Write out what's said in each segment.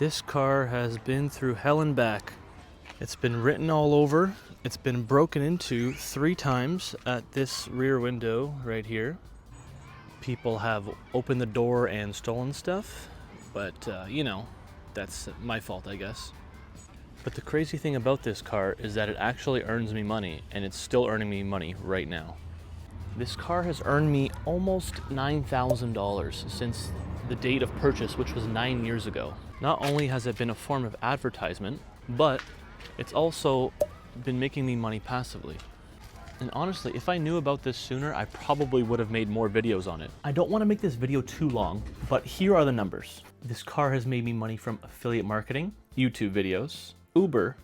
This car has been through hell and back. It's been written all over. It's been broken into 3 times at this rear window right here. People have opened the door and stolen stuff, but you know, that's my fault, I guess. But the crazy thing about this car is that it actually earns me money, and it's still earning me money right now. This car has earned me almost $9,000 since the date of purchase, which was 9 years ago. Not only has it been a form of advertisement, but it's also been making me money passively. And honestly, if I knew about this sooner, I probably would have made more videos on it. I don't want to make this video too long, but here are the numbers. This car has made me money from affiliate marketing, YouTube videos, Uber.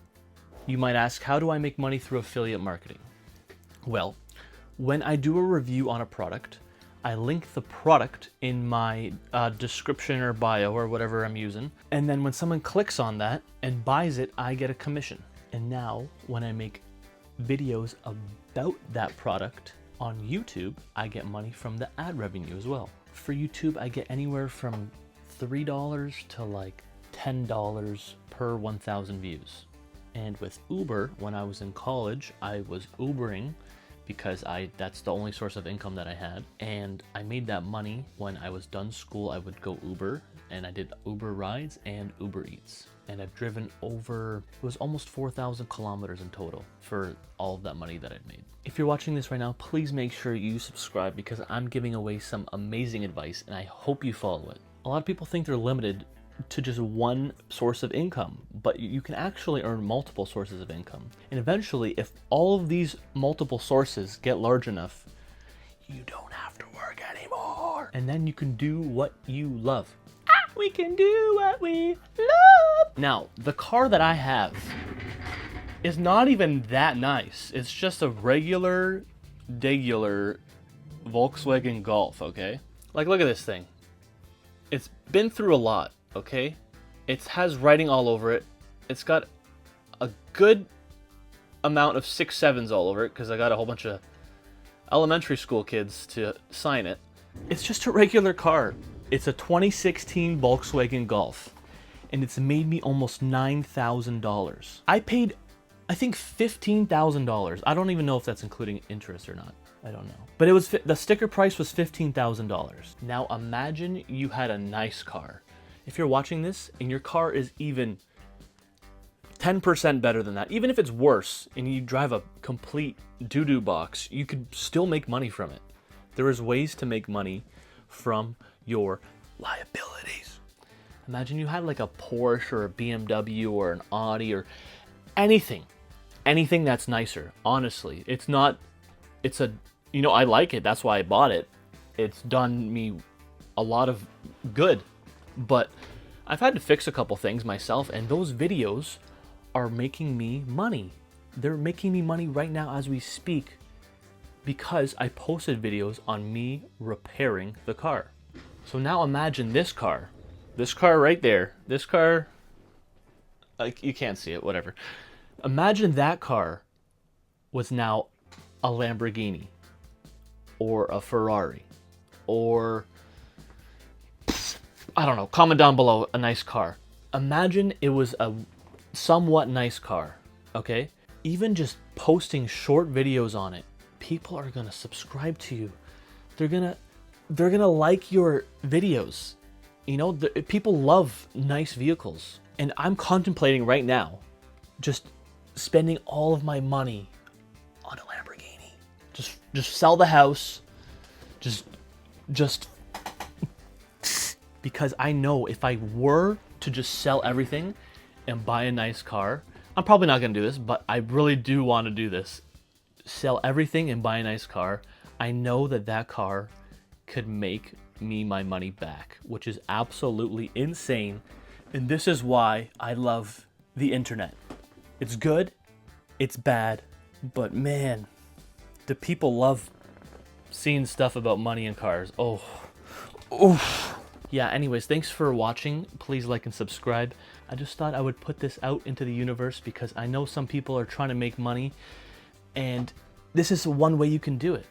You might ask, how do I make money through affiliate marketing? Well, when I do a review on a product, I link the product in my description or bio or whatever I'm using. And then when someone clicks on that and buys it, I get a commission. And now when I make videos about that product on YouTube, I get money from the ad revenue as well. For YouTube, I get anywhere from $3 to like $10 per 1,000 views. And with Uber, when I was in college, I was Ubering because that's the only source of income that I had. And I made that money when I was done school. I would go Uber, and I did Uber rides and Uber Eats. And I've driven over, it was almost 4,000 kilometers in total for all of that money that I've made. If you're watching this right now, please make sure you subscribe because I'm giving away some amazing advice and I hope you follow it. A lot of people think they're limited to just one source of income, but you can actually earn multiple sources of income. And eventually, if all of these multiple sources get large enough, you don't have to work anymore. And then you can do what you love. We can do what we love. Now, the car that I have is not even that nice. It's just a regular Volkswagen Golf, okay? Like, look at this thing. It's been through a lot, okay? It has writing all over it. It's got a good amount of 6.7s all over it because I got a whole bunch of elementary school kids to sign it. It's just a regular car. It's a 2016 Volkswagen Golf, and it's made me almost $9,000. I paid, I think, $15,000. I don't even know if that's including interest or not. I don't know. But it was the sticker price was $15,000. Now imagine you had a nice car. If you're watching this and your car is even 10% better than that, even if it's worse and you drive a complete doo-doo box, you could still make money from it. There is ways to make money from your liabilities. Imagine you had like a Porsche or a BMW or an Audi or anything that's nicer. Honestly, I like it. That's why I bought it. It's done me a lot of good, but I've had to fix a couple things myself, and those videos are making me money. They're making me money right now as we speak because I posted videos on me repairing the car. So now imagine this car right there, this car, like you can't see it, whatever. Imagine that car was now a Lamborghini or a Ferrari or, I don't know, comment down below a nice car. Imagine it was a somewhat nice car, okay? Even just posting short videos on it, people are gonna subscribe to you. They're gonna like your videos. You know, people love nice vehicles. And I'm contemplating right now just spending all of my money on a Lamborghini. Just sell the house. Just because I know if I were to just sell everything and buy a nice car, I'm probably not gonna do this, but I really do want to do this. Sell everything and buy a nice car. I know that car could make me my money back, which is absolutely insane. And this is why I love the internet. It's good, it's bad, but man, do people love seeing stuff about money and cars. Oh. Yeah, anyways, thanks for watching. Please like and subscribe. I just thought I would put this out into the universe because I know some people are trying to make money, and this is one way you can do it.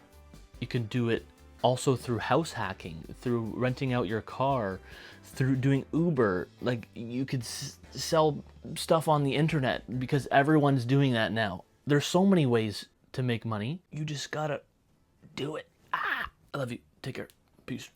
You can do it Also through house hacking, through renting out your car, through doing Uber. Like, you could sell stuff on the internet because everyone's doing that now. There's so many ways to make money. You just gotta do it. I love you. Take care. Peace.